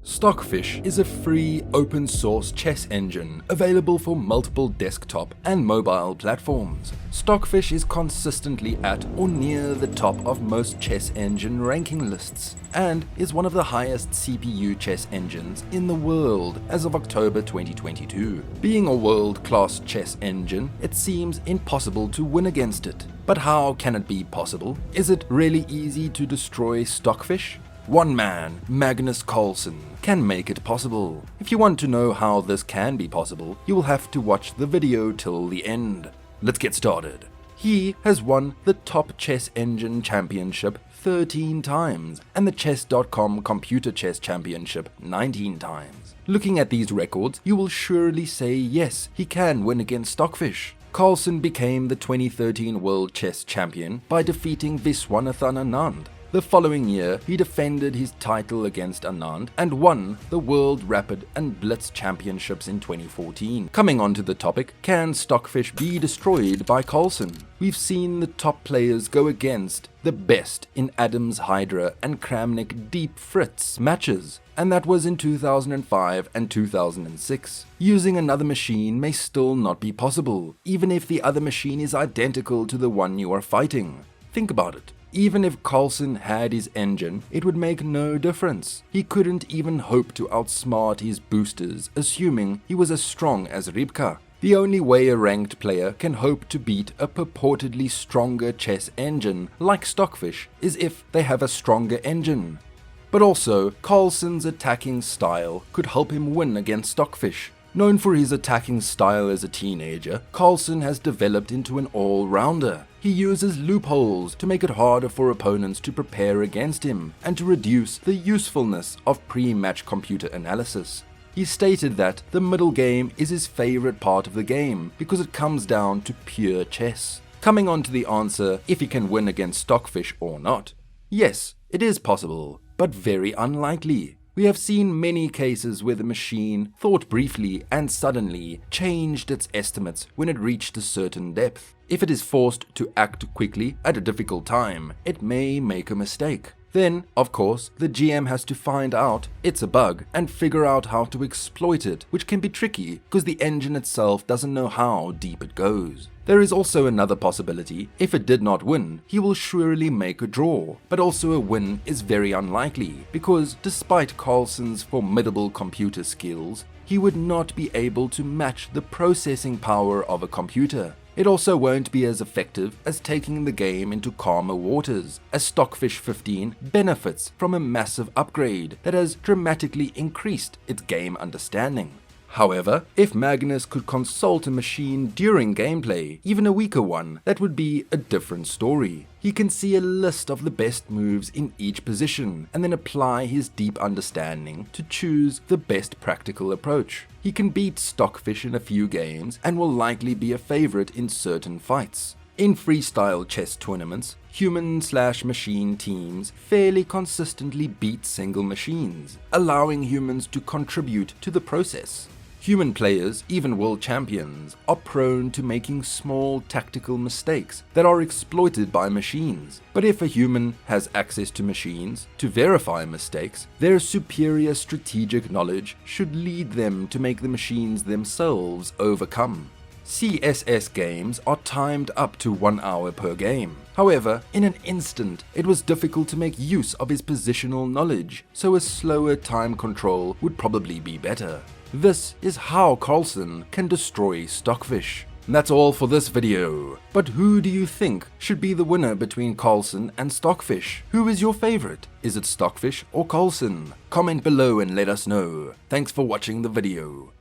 Stockfish is a free, open-source chess engine available for multiple desktop and mobile platforms. Stockfish is consistently at or near the top of most chess engine ranking lists, and is one of the highest CPU chess engines in the world as of October 2022. Being a world-class chess engine, it seems impossible to win against it. But how can it be possible? Is it really easy to destroy Stockfish? One man, Magnus Carlsen, can make it possible. If you want to know how this can be possible, you will have to watch the video till the end. Let's get started. He has won the top chess engine championship 13 times and the chess.com computer chess championship 19 times. Looking at these records, you will surely say yes, he can win against Stockfish. Carlsen became the 2013 World Chess Champion by defeating Viswanathan Anand. The following year, he defended his title against Anand and won the World Rapid and Blitz Championships in 2014. Coming on to the topic, can Stockfish be destroyed by Carlsen? We've seen the top players go against the best in Adams Hydra and Kramnik Deep Fritz matches, and that was in 2005 and 2006. Using another machine may still not be possible, even if the other machine is identical to the one you are fighting. Think about it. Even if Carlsen had his engine, it would make no difference. He couldn't even hope to outsmart his boosters, assuming he was as strong as Rybka. The only way a ranked player can hope to beat a purportedly stronger chess engine like Stockfish is if they have a stronger engine. But also, Carlsen's attacking style could help him win against Stockfish. Known for his attacking style as a teenager, Carlsen has developed into an all-rounder. He uses loopholes to make it harder for opponents to prepare against him and to reduce the usefulness of pre-match computer analysis. He stated that the middle game is his favorite part of the game because it comes down to pure chess. Coming on to the answer if he can win against Stockfish or not. Yes, it is possible, but very unlikely. We have seen many cases where the machine thought briefly and suddenly changed its estimates when it reached a certain depth. If it is forced to act quickly at a difficult time, it may make a mistake. Then, of course, the GM has to find out it's a bug and figure out how to exploit it, which can be tricky because the engine itself doesn't know how deep it goes. There is also another possibility. If it did not win, he will surely make a draw, but also a win is very unlikely because despite Carlsen's formidable computer skills, he would not be able to match the processing power of a computer. It also won't be as effective as taking the game into calmer waters, as Stockfish 15 benefits from a massive upgrade that has dramatically increased its game understanding. However, if Magnus could consult a machine during gameplay, even a weaker one, that would be a different story. He can see a list of the best moves in each position and then apply his deep understanding to choose the best practical approach. He can beat Stockfish in a few games and will likely be a favorite in certain fights. In freestyle chess tournaments, human/machine teams fairly consistently beat single machines, allowing humans to contribute to the process. Human players, even world champions, are prone to making small tactical mistakes that are exploited by machines. But if a human has access to machines to verify mistakes, their superior strategic knowledge should lead them to make the machines themselves overcome. CSS games are timed up to 1 hour per game. However, in an instant, it was difficult to make use of his positional knowledge, so a slower time control would probably be better. This is how Carlsen can destroy Stockfish. And that's all for this video. But who do you think should be the winner between Carlsen and Stockfish? Who is your favorite? Is it Stockfish or Carlsen? Comment below and let us know. Thanks for watching the video.